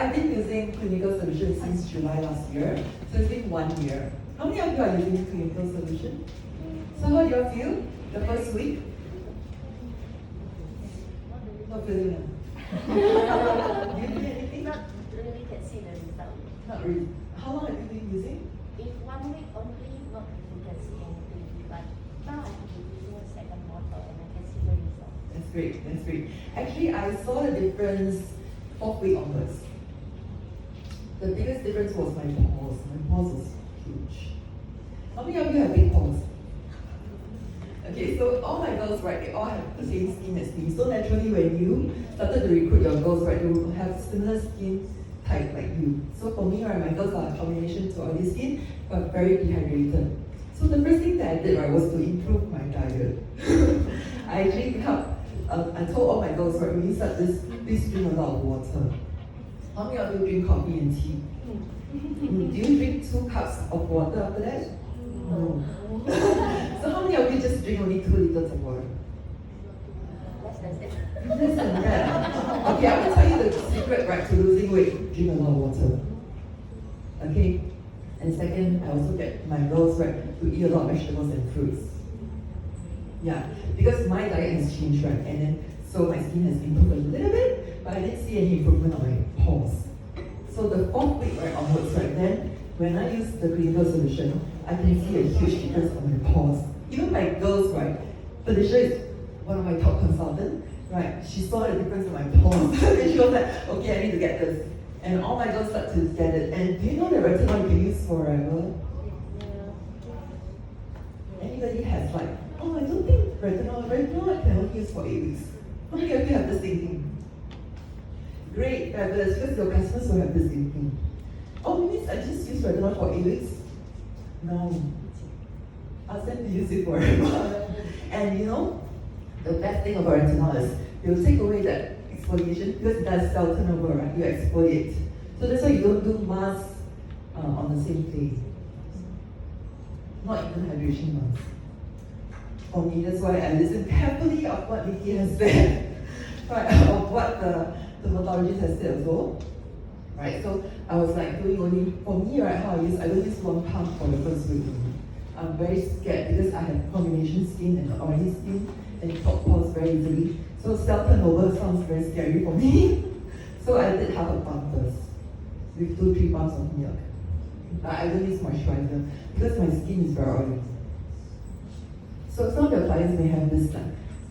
I've been using Clinical Solution since July last year, so it's been 1 year. How many of you are using Clinical Solution? So how do you feel the first week? Not feeling it. Do you do anything? Not really can see the result. Not really. How long have you been using? If 1 week only, not really can see anything. But now I'm using a second bottle and I can see the result. That's great, that's great. Actually, I saw the difference 4th week onwards. The biggest difference was my pores. My pores was huge. How many of you have big pores? Okay, so all my girls, right, they all have the same skin as me. So naturally, when you started to recruit your girls, right, they will have similar skin type like you. So for me, right, my girls are a combination to oily skin, but very dehydrated. So the first thing that I did, right, was to improve my diet. I actually helped. I told all my girls, right, when you start this, please drink a lot of water. How many of you drink coffee and tea? Do you drink 2 cups of water after that? No. So how many of you just drink only 2 liters of water? Less than that. Less than that. Okay, I will tell you the secret, right, to losing weight. Drink a lot of water. Okay? And second, I also get my girls, right, to eat a lot of vegetables and fruits. Yeah, because my diet has changed, right, and then so my skin has improved a little bit, but I didn't see any improvement on my pores. So the 4th week right onwards, right, then when I use the Clinical Solution, I can see a huge difference on my pores. Even my girls, right, Felicia is one of my top consultants, right, she saw the difference in my pores, and she was like, okay, I need to get this. And all my girls start to get it. And do you know that retinol you can use forever? Anybody has like, oh, I don't think retinol I can only use for 8 weeks. How many of you have the same thing? Great, fabulous, because your customers will have the same thing. Oh, means I just use retinol for 8 weeks? No. Ask them to use it forever. And you know, the best thing about retinol is it will take away that exfoliation because it does cell turnover, right? You exfoliate. So that's why you don't do masks on the same day. Not even hydration masks. For me, that's why I listen carefully of what Nikki has said, right? Of what the dermatologist has said as well. Right? So I was like doing only, for me, right, how I don't use 1 pump for the first week. I'm very scared because I have combination skin and oily skin and it pores very easily. So cell turnover sounds very scary for me. So I did half a pump first with 2-3 pumps of milk. But I don't use moisturizer because my skin is very oily. So some of your clients may have this like,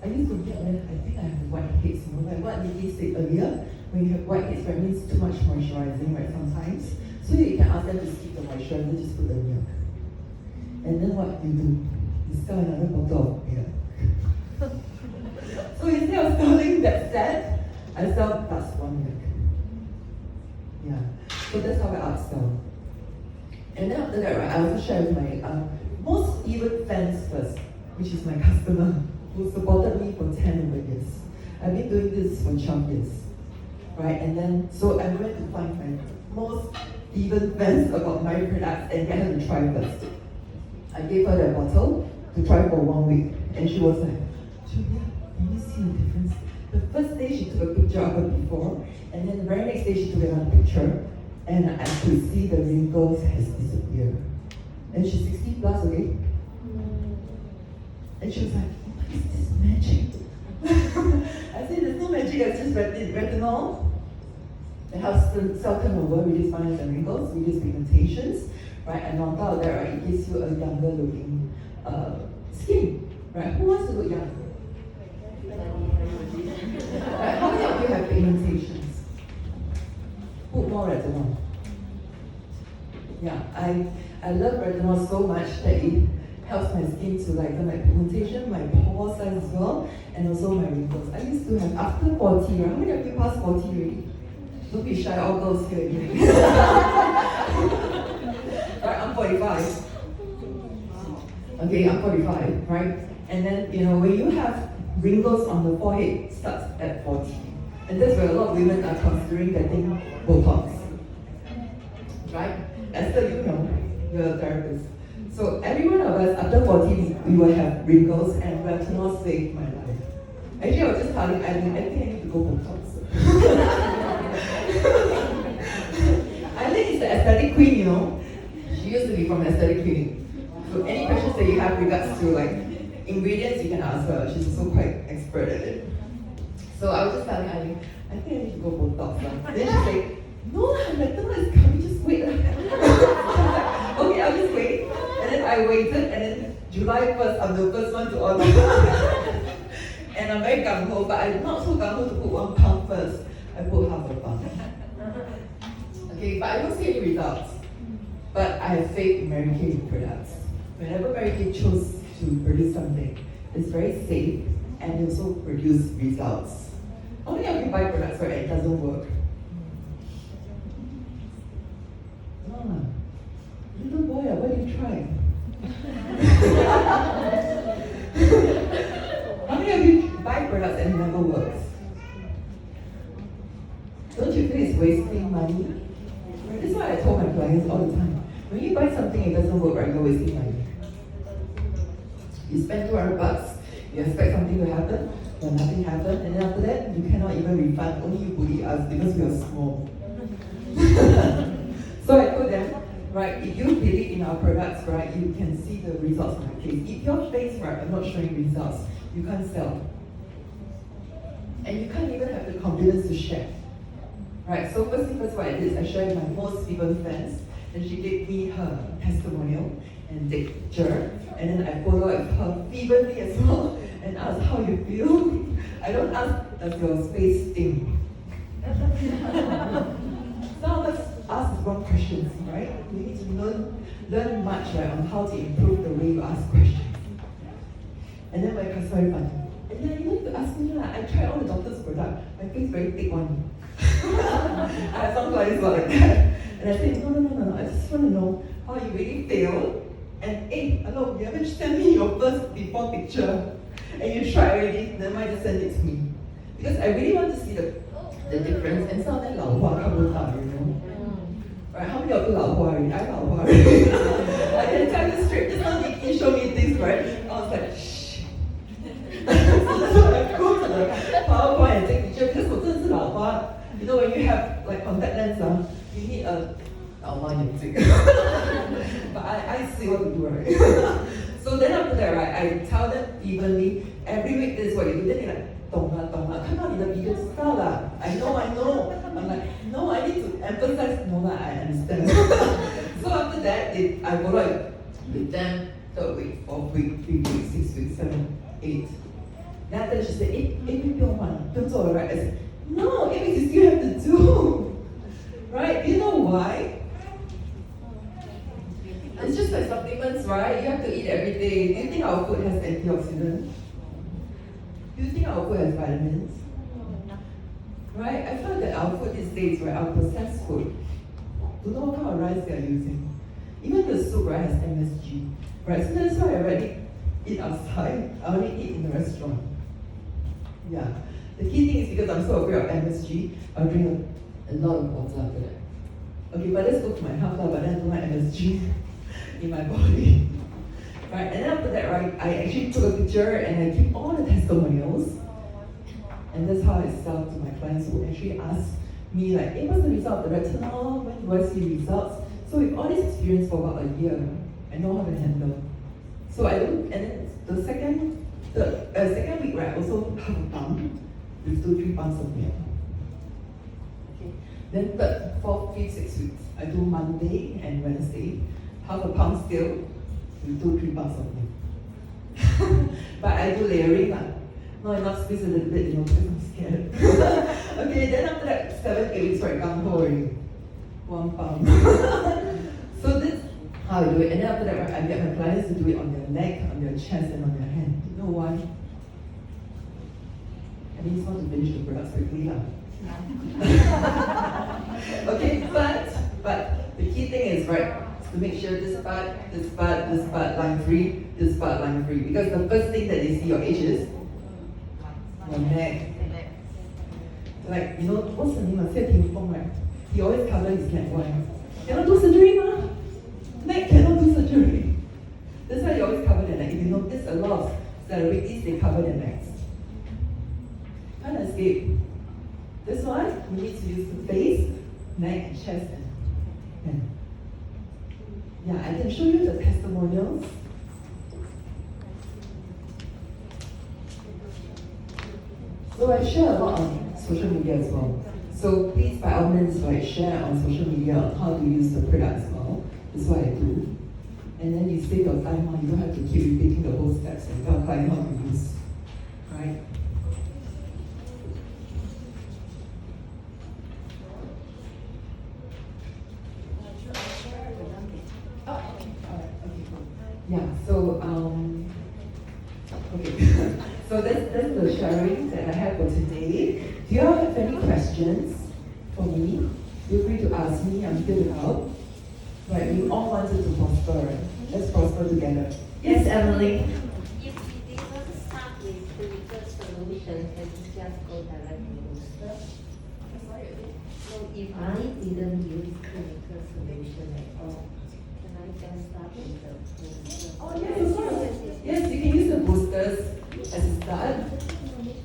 I used to get I think I have whiteheads, you know, like what Nikki said earlier, when you have whiteheads, that means too much moisturizing, right, sometimes. So you can ask them to skip the moisturizer, just put the milk. And then what you do, you sell another bottle of milk. So instead of selling that set, I sell +1 milk. Yeah, so that's how I upsell. And then after that, right, I also share with my most even fans first, which is my customer who supported me for 10 over years. I've been doing this for 12 years, right? And then, so I went to find my most even fans about my products and get her to try first. I gave her that bottle to try for 1 week, and she was like, Julia, can you see the difference? The first day she took a picture of her before, and then the very next day she took another picture, and I could see the wrinkles has disappeared. And she's 60 plus, okay? And she was like, what is this magic? I said, there's no magic, it's just retinol. It helps the cell turnover, reduce fines and wrinkles, reduce pigmentations, right? And on top of that, right, it gives you a younger looking skin, right? Who wants to look young? Right, how many of you have pigmentations? Put more retinol. Yeah, I love retinol so much that it helps my skin to lighten my pigmentation, my pore size as well, and also my wrinkles. I used to have, after 40, right? How many of you passed 40 already? Don't be shy, all girls here again. Right, I'm 45. Okay, I'm 45, right? And then, you know, when you have wrinkles on the forehead, it starts at 40. And that's where a lot of women are considering getting Botox. Right? Esther, you know, you're a therapist. So every one of us, after 40, we will have wrinkles, and retinol saved my life. Actually, I was just telling Edwin, I think I need to go Botox. Kay from Aesthetic Clinic. So any questions that you have regards to like ingredients, you can ask her. She's also quite expert at it. So I was just telling Eileen, I think I need to go Botox now. Then she's like, no lah, retinol is coming, just wait. I was like, okay, I'll just wait. And then I waited, and then July 1st, I'm the first one to order. And I'm very gung-ho, but I'm not so gung-ho to put 1 pound first. I put half a pound. Okay, but I don't see any results. But I have faith in Mary Kay products. Whenever Mary Kay chose to produce something, it's very safe and it also produce results. Only if you buy products where it doesn't work. No, little boy, what do you try? How many of you buy products and it never works? Don't you feel it's wasting money? This is what I told my clients all the time. When you buy something and it doesn't work, right, you're wasting money. You spend $200, you expect something to happen, but nothing happened, and then after that, you cannot even refund. Only you bully us because we are small. So I told them, right, if you believe in our products, right, you can see the results in my case. If your face, right, are not showing results, you can't sell. And you can't even have the confidence to share. Right, so first thing first, what I did is I shared with my most people friends, and she gave me her testimonial and picture, and then I followed up with her fervently as well, and asked how you feel. I don't ask, does your space sting? Now let's ask the wrong questions, right? We need to learn much, right, on how to improve the way you ask questions. And then my customer funny. And then you need to ask me, I tried all the doctor's product, my face very thick one. I have some clients who are like that. And I say, no, I just want to know how you really feel. And hey, hello, you haven't sent me your first before picture. And you try already, then might just send it to me. Because I really want to see the difference. And some of them 老花看不到, you know. Right, how many of you 老花 already? I 老花 already. I can tell you straight, just now Nikki showed me things, right? I was like, shh. So I go to the PowerPoint and take picture because 我真的是老花. You know, when you have like contact lens, you need a 老花眼镜. But I see what to do, right? So then after that, right, I tell them evenly, every week this is what you do. Then they're like, 懂了，看到你的 video 知道了. I know. I'm like, no, I need to emphasize, no, I understand. So after that, I follow up with them 3rd week, 4th week, 3 weeks, 6 weeks, 7, 8. Then after that, she said, 8 weeks 不用换了，不用做了, right? I said, no, 8 weeks you still have to do. Right? Do you know why? It's just like supplements, right? You have to eat every day. Do you think our food has antioxidants? Do you think our food has vitamins? Right? I feel that our food these days, right, our processed food, don't know what kind of rice they are using. Even the soup, right, has MSG. Right? So that's why I rarely eat outside. I only eat in the restaurant. Yeah. The key thing is because I'm so afraid of MSG, I'll drink a lot of water after that. Okay, but let's go to my health, but then I don't like MSG in my body. Right, and then after that, right, I actually took a picture and I keep all the testimonials. And that's how I sell to my clients who actually ask me like, hey, what's the result of the retinol? When do I see results? So with all this experience for about a year, I know how to handle. So I don't, and then the second week, right, I also half a pound with 2-3 pounds of milk. Okay. Then 3rd, 4th, 5th, 6th weeks, I do Monday and Wednesday, half a pound still with 2-3 pounds of milk. But I do layering lah. No, I not squeeze a little bit, you know, because I'm scared. Okay, then after that, 7-8 weeks, right, gung-ho already. 1 pound. So this how I do it. And then after that, right, I get my clients to do it on their neck, on their chest, and on their hand. You know why? I just want to finish the products quickly lah. Okay, but the key thing is, right, to make sure this part, line 3, this part, line 3. Because the first thing that they see your age is your neck. Like, you know, what's the name of Xie Tingfeng, right? He always covers his neck. Why? Cannot do surgery, ma. Neck cannot do surgery. That's why they always cover their neck. If you notice, a lot of celebrities, they cover their necks. Can't escape. That's why we need to use the face, neck, chest, and Yeah, I can show you the testimonials. So I share a lot on social media as well. So please, by all means, share on social media on how to use the product as well. That's what I do. And then you save your time, you don't have to keep repeating the whole steps and tell client how to use. Right? Yeah, so okay. So that's the sharing that I have for today. Do you all have any questions for me? Feel free to ask me, I'm here to help. Right, we all wanted to prosper, right? Let's prosper together. Yes, Emily. If we didn't start with clinical solution, can we just go directly to booster? So if I didn't use clinical solution at all, can I just start with the booster? Oh, yes, of course. Yes, you can use the boosters as a start.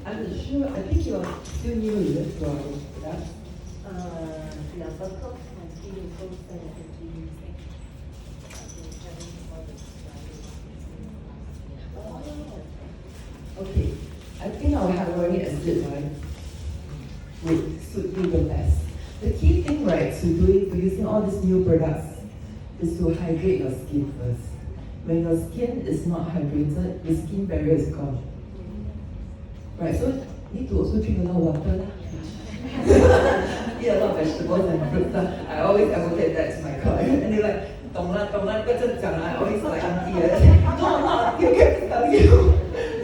I'm not sure, I think you're still new with this product. Yeah, but coach has been booster and Okay, I think our hyaluronic acid, right, would suit you the best. The key thing, right, to using all these new products is to hydrate your skin first. When your skin is not hydrated, the skin barrier is gone. Right, so you need to also drink a lot of water. Eat a lot of vegetables and fruits. I always advocate that to my client. And they're like, 懂了,不要再讲了. I always like auntie. No, you can tell you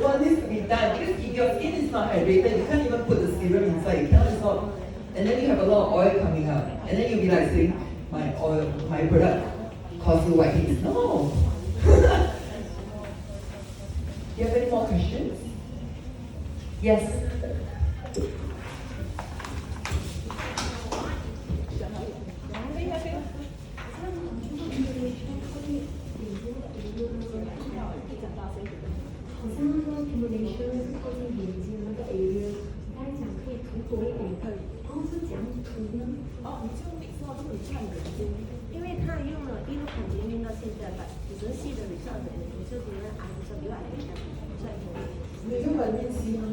what needs to be done. Because if your skin is not hydrated, you can't even put the serum inside. You cannot absorb. And then you have a lot of oil coming out. And then you'll be like saying, my product causes you whiteheads. No. Do you have any more questions? Yes.你用完面期吗？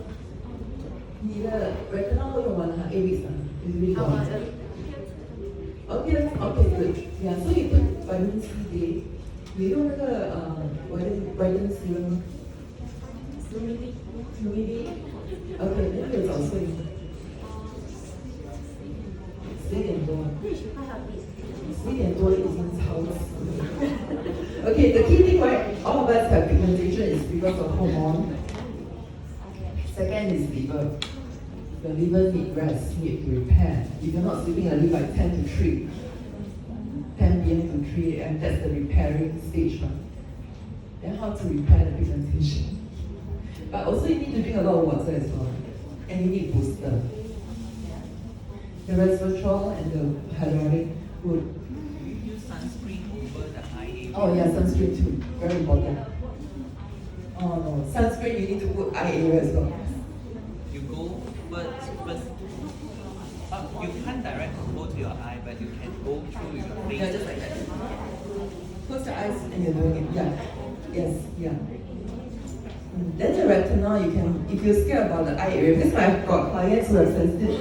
你的 retinol 用完了，8 weeks 啊，is really gone. Okay, good. Yeah, so you put vitamin C day. 你用那个vitamin serum. Fluidity. Okay, 那个早睡。11点多。11点多已经超时了。Okay, the key thing, right? All of us have pigmentation is because of hormone. Second is liver. The liver need rest, need to repair. If you're not sleeping early by 10 to 3, 10 p.m. to 3 a.m., that's the repairing stage. Right? Then how to repair the pigmentation? But also you need to drink a lot of water as well. And you need booster. The resveratrol and the hyaluronic would. You use sunscreen over the eye area. Oh yeah, sunscreen too. Very important. Oh no, sunscreen you need to put eye area as well. You go first. You can't directly go to your eye, but you can go through your face. Yeah, just like that. Close your eyes and you're doing it. Yeah. Yes, yeah. Then the retinol, you can, if you're scared about the eye area, because I've got clients who have sensitive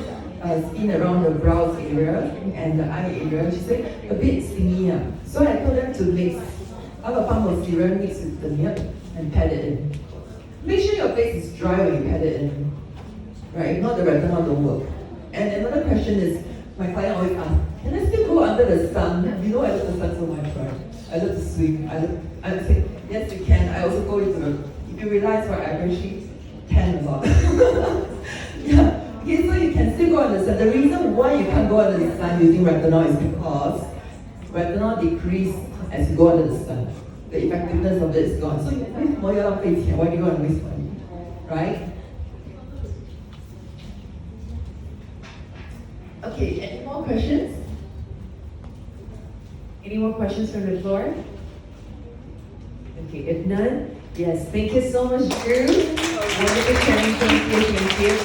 skin around the brows area and the eye area, she said a bit stingy. So I told them to mix avapalm serum mix with the milk and pat it in. Make sure your face is dry when you pat it in. Right, if not the retinol don't work. And another question is, my client always asks, can I still go under the sun? You know I love the sun so much, right? I love to swim. I say, yes you can. I also go into the, if you realize what I actually tan a lot. Yeah. Okay, so you can still go under the sun. The reason why you can't go under the sun using retinol is because retinol decreases as you go under the sun. The effectiveness of it is gone. So you waste more face. Why do you want to waste money? Right? Okay, any more questions? Any more questions from the floor? Okay, if none, yes, thank you so much, Drew. Wonderful sharing, thank you.